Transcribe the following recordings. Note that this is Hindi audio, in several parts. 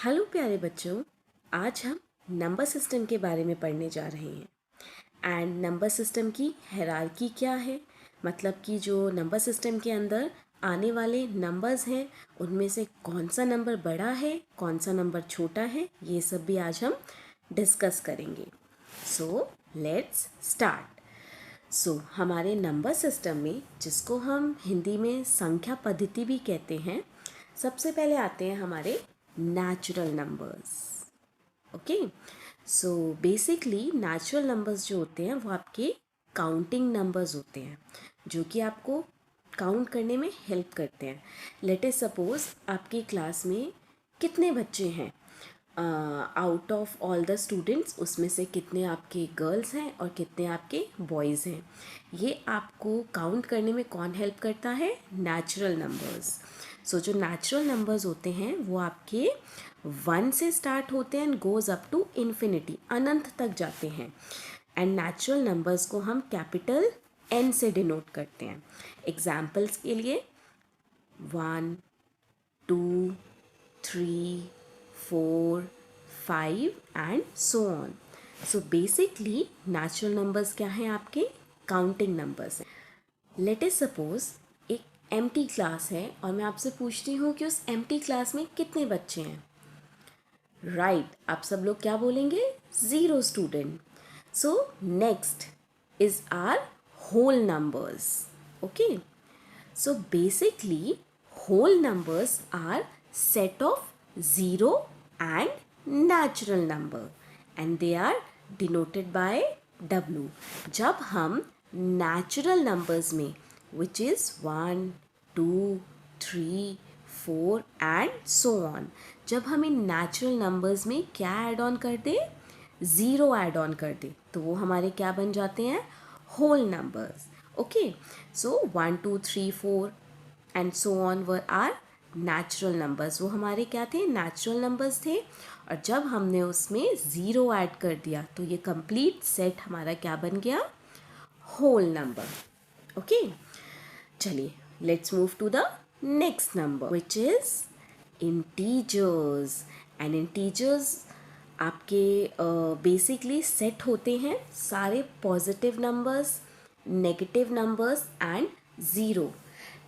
हेलो प्यारे बच्चों, आज हम नंबर सिस्टम के बारे में पढ़ने जा रहे हैं। एंड नंबर सिस्टम की हायरार्की क्या है, मतलब कि जो नंबर सिस्टम के अंदर आने वाले नंबर्स हैं उनमें से कौन सा नंबर बड़ा है, कौन सा नंबर छोटा है, ये सब भी आज हम डिस्कस करेंगे। So let's start. हमारे नंबर सिस्टम में, जिसको हम हिंदी में संख्या पद्धति भी कहते हैं, सबसे पहले आते हैं हमारे natural numbers. Okay, so basically natural numbers जो होते हैं वो आपके काउंटिंग नंबर्स होते हैं, जो कि आपको काउंट करने में हेल्प करते हैं। लेट अस सपोज आपकी क्लास में कितने बच्चे हैं, out of all the students उसमें से कितने आपके गर्ल्स हैं और कितने आपके बॉयज़ हैं, ये आपको काउंट करने में कौन हेल्प करता है? Natural numbers. जो नेचुरल नंबर्स होते हैं वो आपके 1 से स्टार्ट होते हैं and goes up to infinity, अनंत तक जाते हैं। एंड नेचुरल नंबर्स को हम कैपिटल N से डिनोट करते हैं। एग्जाम्पल्स के लिए 1, 2, 3, 4, 5 and so on. Basically natural numbers क्या हैं? आपके काउंटिंग नंबर्स हैं। लेट अस सपोज एक एम्प्टी क्लास है और मैं आपसे पूछती हूँ कि उस एम्प्टी क्लास में कितने बच्चे हैं। राइट, आप सब लोग क्या बोलेंगे? 0 student. So next is our whole numbers. Okay, so basically whole numbers are set of 0 and natural number and they are denoted by W. जब हम natural numbers में which is 1, 2, 3, 4 and so on, जब हम इन natural numbers में क्या add on कर दे? 0 add on कर दे, तो वो हमारे क्या बन जाते हैं? whole numbers. Okay, so 1, 2, 3, 4 and so on were are natural numbers. वो हमारे क्या थे? नेचुरल नंबर्स थे। और जब हमने उसमें 0 ऐड कर दिया तो ये कंप्लीट सेट हमारा क्या बन गया? Whole number. ओके, चलिए let's move to the next number which is integers. And integers आपके बेसिकली सेट होते हैं सारे positive numbers, negative numbers and zero.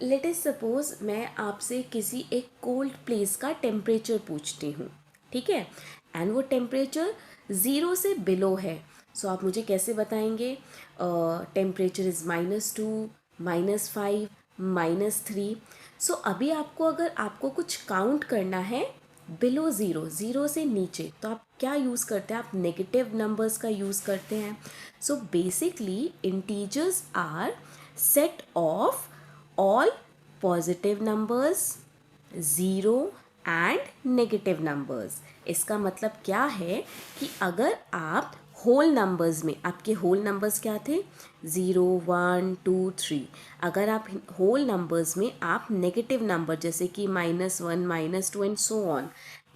Let us suppose मैं आपसे किसी एक कोल्ड प्लेस का टेम्परेचर पूछती हूँ, ठीक है, एंड वो टेम्परेचर 0 से बिलो है। सो आप मुझे कैसे बताएंगे? Temperature is -2, -5, -3। सो अभी आपको अगर आपको कुछ काउंट करना है बिलो ज़ीरो, ज़ीरो से नीचे, तो आप क्या यूज़ करते हैं? आप नेगेटिव नंबर्स का यूज़ करते हैं। So basically integers are set of all positive numbers, zero and negative numbers. इसका मतलब क्या है कि अगर आप होल नंबर्स में, आपके होल नंबर्स क्या थे? 0, 1, 2, 3। अगर आप होल नंबर्स में आप नेगेटिव नंबर जैसे कि -1, -2 and so on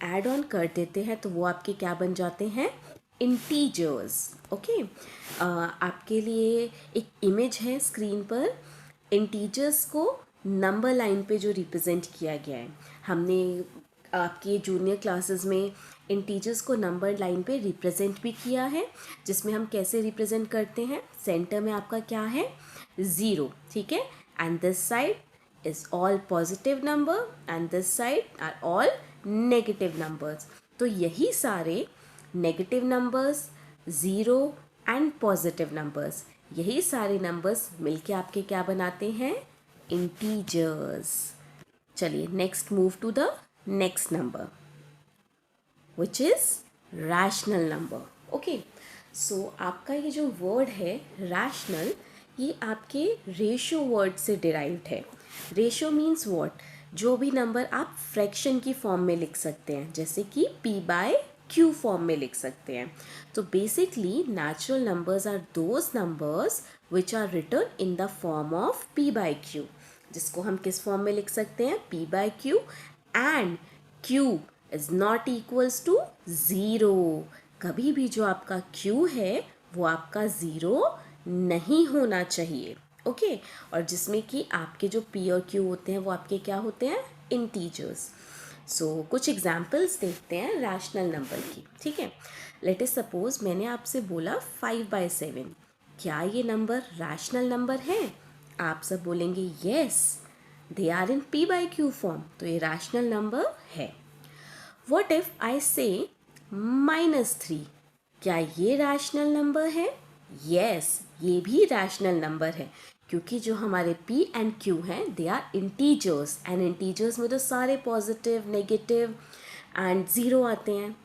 add on कर देते हैं तो वो आपके क्या बन जाते हैं? इंटीजर्स। ओके, आपके लिए एक इमेज है स्क्रीन पर। इंटीजर्स को नंबर लाइन पे जो रिप्रेजेंट किया गया है, हमने आपके जूनियर क्लासेस में इंटीजर्स को नंबर लाइन पे रिप्रेजेंट भी किया है, जिसमें हम कैसे रिप्रेजेंट करते हैं? सेंटर में आपका क्या है? 0, ठीक है, and this side is all positive number and this side are all negative numbers. तो यही सारे negative numbers, 0 and positive numbers, यही सारे नंबर्स मिलके आपके क्या बनाते हैं? इंटीजर्स। चलिए next move to the next number which is rational number. Okay, so आपका ये जो वर्ड है रैशनल, ये आपके रेशियो वर्ड से डिराइव्ड है। Ratio means what? जो भी नंबर आप फ्रैक्शन की फॉर्म में लिख सकते हैं, जैसे कि p/q फॉर्म में लिख सकते हैं। तो basically natural numbers are those numbers which are written in the form of p/q, जिसको हम किस फॉर्म में लिख सकते हैं? p/q and q is not equals to 0। कभी भी जो आपका q है वो आपका 0 नहीं होना चाहिए। ओके, और जिसमें कि आपके जो p और q होते हैं वो आपके क्या होते हैं? इंटीजर्स। कुछ एग्जाम्पल्स देखते हैं रैशनल नंबर की, ठीक है। लेट अस सपोज मैंने आपसे बोला 5/7, क्या ये नंबर रैशनल नंबर है? आप सब बोलेंगे yes, they are in p/q form, तो ये रैशनल नंबर है। व्हाट इफ आई से -3, क्या ये रैशनल नंबर है? यस, ये भी रैशनल नंबर है, क्योंकि जो हमारे p एंड q हैं they are integers, and integers में तो सारे पॉजिटिव, नेगेटिव एंड ज़ीरो आते हैं।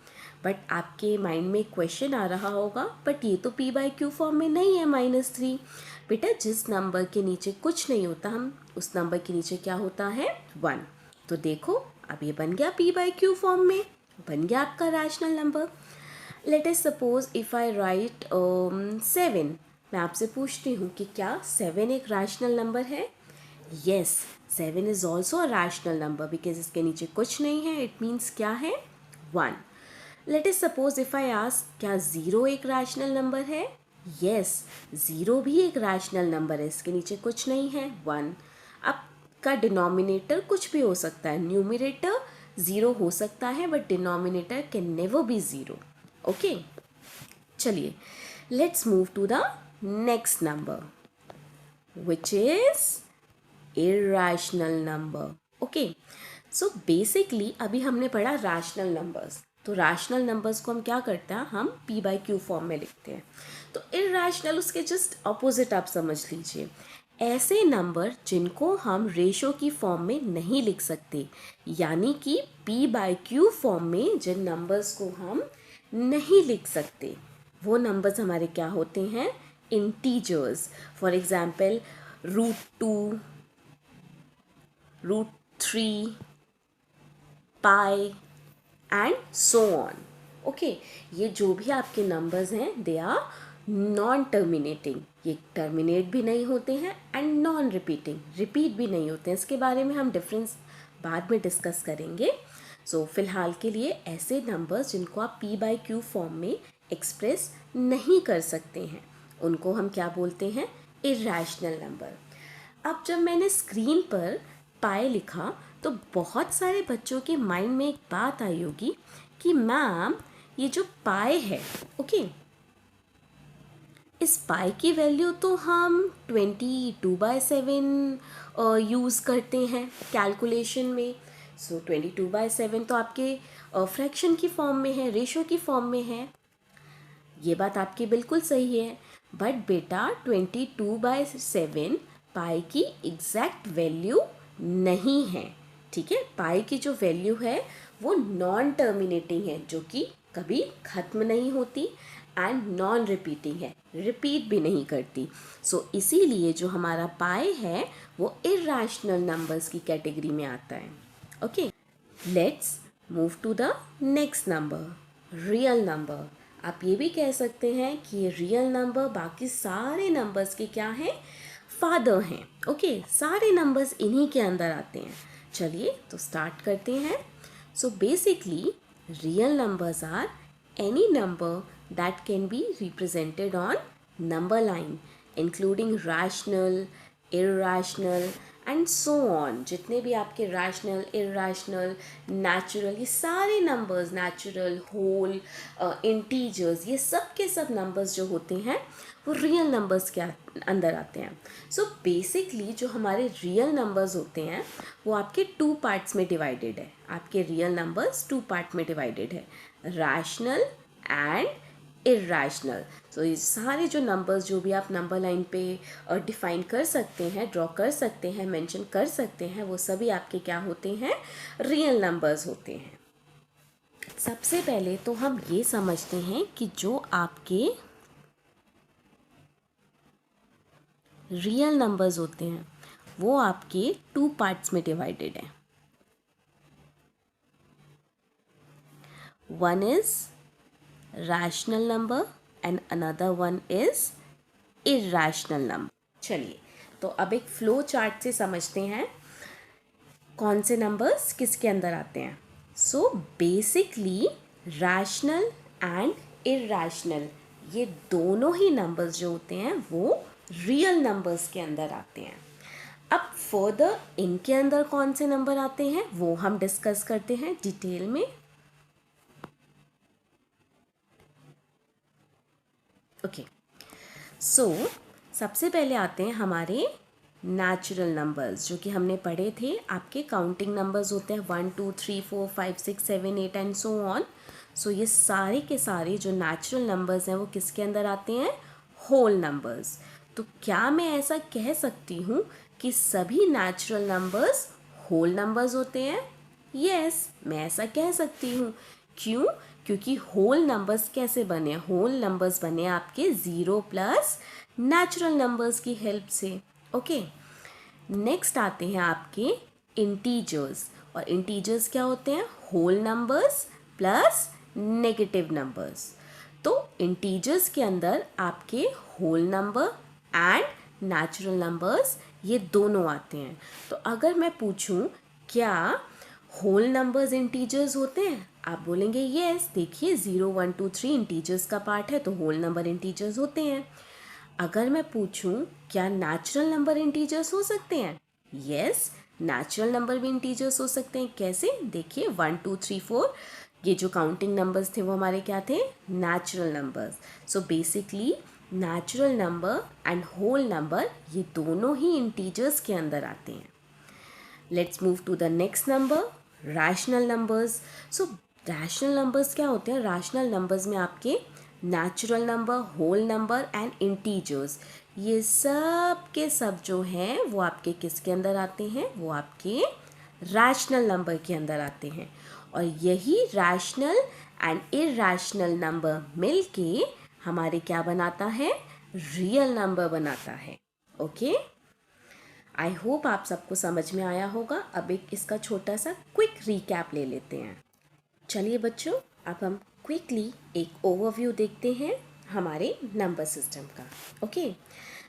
बट आपके माइंड में क्वेश्चन आ रहा होगा, बट ये तो p/q फॉर्म में नहीं है -3। बेटा, जिस नंबर के नीचे कुछ नहीं होता, हम उस नंबर के नीचे क्या होता है? 1। तो देखो, अब ये बन गया p/q फॉर्म में, बन गया आपका rational number. Late us suppose if I right 7, मैं आपसे पूछती हूँ कि क्या 7 एक रैशनल नंबर है? Yes, 7 is also a rational number, because इसके नीचे कुछ नहीं है, इट मीन्स क्या है? 1। Late us suppose if I ask, क्या 0 एक रैशनल नंबर है? यस, 0 भी एक रैशनल नंबर है, इसके नीचे कुछ नहीं है, 1। अब का डिनोमिनेटर कुछ भी हो सकता है, न्यूमरेटर 0 हो सकता है, but denominator can never be 0। Okay, चलिए let's move to the next number which is irrational number. Okay, so basically अभी हमने पढ़ा रैशनल नंबर्स। तो रैशनल नंबर्स को हम क्या करते हैं? हम p/q फॉर्म में लिखते हैं। तो इर्रेशनल उसके जस्ट अपोजिट आप समझ लीजिए, ऐसे नंबर जिनको हम रेशो की फॉर्म में नहीं लिख सकते, यानी कि p/q फॉर्म में जिन नंबर्स को हम नहीं लिख सकते, वो नंबर्स हमारे क्या होते हैं? Integers. For example √2, √3, pi and so on. Okay, ये जो भी आपके नंबर्स हैं दे आर नॉन टर्मिनेटिंग, ये टर्मिनेट भी नहीं होते हैं एंड नॉन रिपीटिंग, रिपीट भी नहीं होते हैं। इसके बारे में हम डिफरेंस बाद में डिस्कस करेंगे। फिलहाल के लिए ऐसे नंबर्स जिनको आप p/q फॉर्म में एक्सप्रेस नहीं कर सकते हैं, उनको हम क्या बोलते हैं? Irrational number. अब जब मैंने स्क्रीन पर पाई लिखा तो बहुत सारे बच्चों के माइंड में एक बात आई होगी कि मैम, ये जो पाई है, ओके, इस पाई की वैल्यू तो हम 22/7 यूज़ करते हैं कैलकुलेशन में। 22/7 तो आपके फ्रैक्शन की फॉर्म में है, रेशो की फॉर्म में है। ये बात आपकी बिल्कुल सही है, बट बेटा 22/7 पाई की एग्जैक्ट वैल्यू नहीं है, ठीक है। पाई की जो वैल्यू है वो नॉन टर्मिनेटिंग है, जो कि कभी ख़त्म नहीं होती, एंड नॉन रिपीटिंग है, रिपीट भी नहीं करती। इसीलिए जो हमारा पाई है वो इर्रेशनल नंबर्स की कैटेगरी में आता है। Okay, let's move to the next number, real number. आप ये भी कह सकते हैं कि ये रियल नंबर बाकी सारे नंबर्स के क्या हैं? फादर हैं। ओके, सारे नंबर्स इन्हीं के अंदर आते हैं। चलिए तो स्टार्ट करते हैं। Basically real numbers are any number that can be represented on number line, including rational, irrational and so on. जितने भी आपके रैशनल, इर्रेशनल, नेचुरल, ये सारे नंबर्स, नेचुरल, होल, इंटीजर्स, ये सब के सब नंबर्स जो होते हैं वो रियल नंबर्स के अंदर आते हैं। बेसिकली जो हमारे रियल नंबर्स होते हैं वो आपके 2 पार्ट्स में डिवाइडेड है। आपके रियल नंबर्स 2 पार्ट में डिवाइडेड है, रैशनल एंड इर्रेशनल। ये सारे जो नंबर्स जो भी आप नंबर लाइन पे डिफाइन कर सकते हैं, ड्रॉ कर सकते हैं, मेंशन कर सकते हैं, वो सभी आपके क्या होते हैं? रियल नंबर्स होते हैं। सबसे पहले तो हम ये समझते हैं कि जो आपके रियल नंबर्स होते हैं वो आपके 2 पार्ट्स में डिवाइडेड है। One is rational number and another one is irrational number. चलिए तो अब एक फ्लो चार्ट से समझते हैं कौन से नंबर्स किसके अंदर आते हैं। बेसिकली रैशनल एंड इर्रेशनल, ये दोनों ही नंबर्स जो होते हैं वो रियल नंबर्स के अंदर आते हैं। अब फर्दर इनके अंदर कौन से नंबर आते हैं वो हम डिस्कस करते हैं डिटेल में। ओके, सो सबसे पहले आते हैं हमारे नेचुरल नंबर्स, जो कि हमने पढ़े थे। आपके काउंटिंग नंबर्स होते हैं 1 2 3 4 5 6 7 8 एंड सो ऑन। सो ये सारे के सारे जो नेचुरल नंबर्स हैं वो किसके अंदर आते हैं? Whole numbers. तो क्या मैं ऐसा कह सकती हूँ कि सभी नेचुरल नंबर्स होल नंबर्स होते हैं? यस, मैं ऐसा कह सकती हूँ। क्यों? क्योंकि होल नंबर्स कैसे बने? होल नंबर्स बने आपके ज़ीरो प्लस नेचुरल नंबर्स की हेल्प से। ओके, नेक्स्ट आते हैं आपके इंटीजर्स। और इंटीजर्स क्या होते हैं? Whole numbers plus negative numbers. तो इंटीजर्स के अंदर आपके whole number and natural numbers ये दोनों आते हैं। तो अगर मैं पूछूं क्या होल नंबर्स इंटीजर्स होते हैं, आप बोलेंगे यस। देखिए 0 1 2 3 इंटीजर्स का पार्ट है तो होल नंबर इंटीजर्स होते हैं। अगर मैं पूछूं क्या नेचुरल नंबर इंटीजर्स हो सकते हैं? यस, नेचुरल नंबर भी इंटीजर्स हो सकते हैं। कैसे? देखिए 1 2 3 4 ये जो काउंटिंग नंबर्स थे वो हमारे क्या थे? Natural numbers. So basically natural number and whole number ये दोनों ही इंटीजर्स के अंदर आते हैं। Let's move to the next number, rational numbers. So rational numbers क्या होते हैं? रैशनल नंबर्स में आपके natural number, whole number and integers ये सब के सब जो हैं वो आपके किसके अंदर आते हैं? वो आपके रैशनल नंबर के अंदर आते हैं। और यही रैशनल एंड इरैशनल नंबर मिलके हमारे क्या बनाता है? रियल नंबर बनाता है। ओके, आई होप आप सबको समझ में आया होगा। अब एक इसका छोटा सा क्विक रिकैप ले लेते हैं। चलिए बच्चों, अब हम क्विकली एक ओवरव्यू देखते हैं हमारे नंबर सिस्टम का। ओके,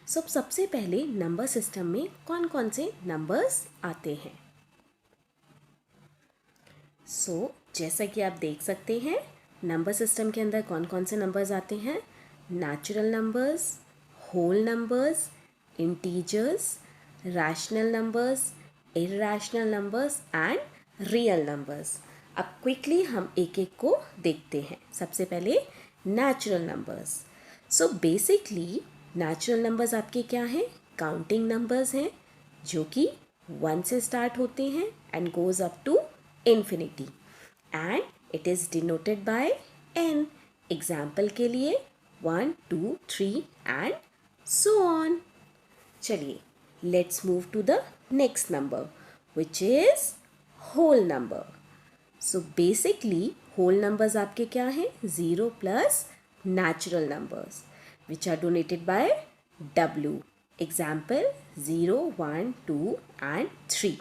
सबसे पहले नंबर सिस्टम में कौन कौन से नंबर्स आते हैं? जैसा कि आप देख सकते हैं नंबर सिस्टम के अंदर कौन कौन से नंबर्स आते हैं? Natural numbers, whole numbers, integers, rational numbers, irrational numbers and real numbers. अब क्विकली हम एक एक को देखते हैं। सबसे पहले natural numbers. Basically natural numbers आपके क्या हैं? काउंटिंग नंबर्स हैं जो कि 1 से स्टार्ट होते हैं and goes up to infinity and it is denoted by n। Example के लिए 1 2 3 and so on। चलिए let's move to the next number which is whole number। basically whole numbers आपके क्या हैं? 0 plus natural numbers which are denoted by w। Example 0 1 2 and 3।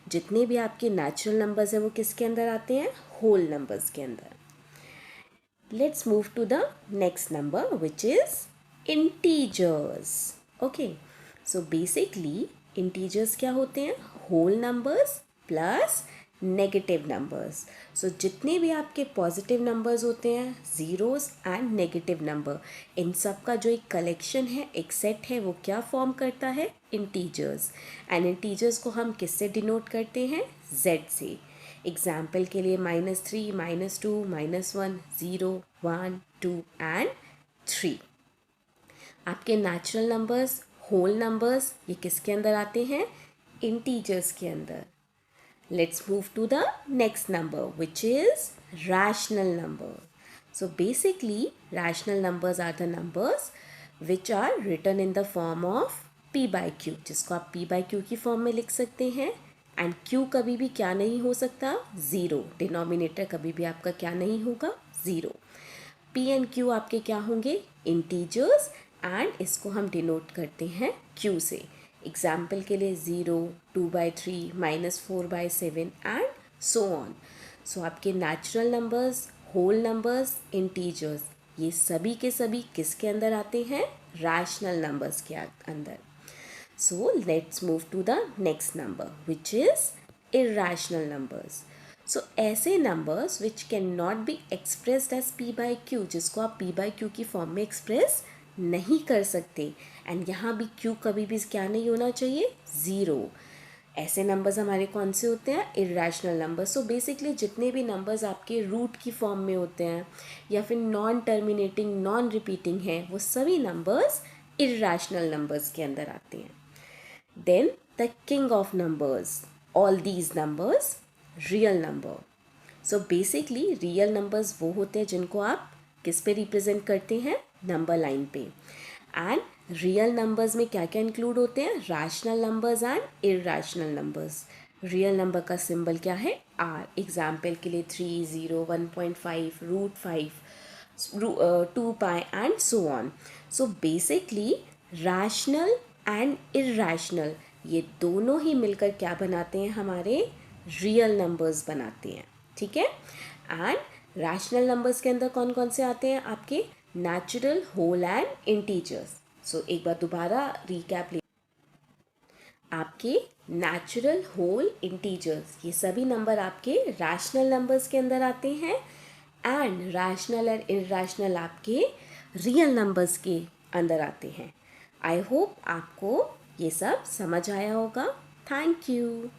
जितने भी आपके नेचुरल नंबर्स हैं वो किसके अंदर आते हैं? होल नंबर्स के अंदर। Let's move to the next number which is integers. Okay, basically integers क्या होते हैं? Whole numbers plus negative numbers. जितने भी आपके पॉजिटिव नंबर्स होते हैं, ज़ीरोज़ एंड नेगेटिव नंबर, इन सब का जो एक कलेक्शन है, एक सेट है, वो क्या फॉर्म करता है? इंटीजर्स। एंड इंटीजर्स को हम किससे डिनोट करते हैं? z से। एग्जाम्पल के लिए -3 -2 -1 0 1 2 एंड 3। आपके नेचुरल नंबर्स, होल नंबर्स ये किसके अंदर आते हैं? इंटीजर्स के अंदर। Let's move to the next number which is rational number। Basically rational numbers are the numbers which are written in the form of p by q, जिसको आप p by q की फॉर्म में लिख सकते हैं। एंड q कभी भी क्या नहीं हो सकता? ज़ीरो। डिनोमिनेटर कभी भी आपका क्या नहीं होगा? ज़ीरो। p एंड q आपके क्या होंगे? इंटीजर्स एंड इसको हम डिनोट करते हैं q से। एग्जाम्पल के लिए 0 2/3 -4/7 एंड सो ऑन। आपके natural numbers, whole numbers, integers ये सभी के सभी किसके अंदर आते हैं? रैशनल नंबर्स के अंदर। Let's move to the next number which is irrational numbers. ऐसे numbers which can not be expressed as p by q, जिसको आप p by q की फॉर्म में एक्सप्रेस नहीं कर सकते। एंड यहाँ भी क्यू कभी भी क्या नहीं होना चाहिए, ज़ीरो। ऐसे नंबर्स हमारे कौन से होते हैं, इरेशनल नंबर्स। सो बेसिकली जितने भी नंबर्स आपके रूट की फॉर्म में होते हैं या फिर नॉन टर्मिनेटिंग नॉन रिपीटिंग है, वो सभी नंबर्स इरेशनल नंबर्स के अंदर आते हैं। Then the king of numbers, all these numbers real number. So basically real numbers वो होते हैं जिनको आप किस पे रिप्रेजेंट करते हैं, नंबर लाइन पे। एंड रियल नंबर्स में क्या क्या इंक्लूड होते हैं, rational numbers and irrational numbers. Real number का सिंबल क्या है, आर। एग्जाम्पल के लिए 3, 0, 1.5, √5, 2π and so on. So basically rational and irrational ये दोनों ही मिलकर क्या बनाते हैं, हमारे रियल नंबर्स बनाते हैं। ठीक है। एंड रैशनल नंबर्स के अंदर कौन कौन से आते हैं, आपके नेचुरल, होल एंड इंटीजर्स। सो एक बार दोबारा रिकैप ले, आपके नेचुरल, होल, इंटीजर्स ये सभी नंबर आपके रैशनल नंबर्स के अंदर आते हैं। एंड रैशनल एंड इरैशनल आपके रियल नंबर्स के अंदर आते हैं। आई होप आपको ये सब समझ आया होगा। Thank you.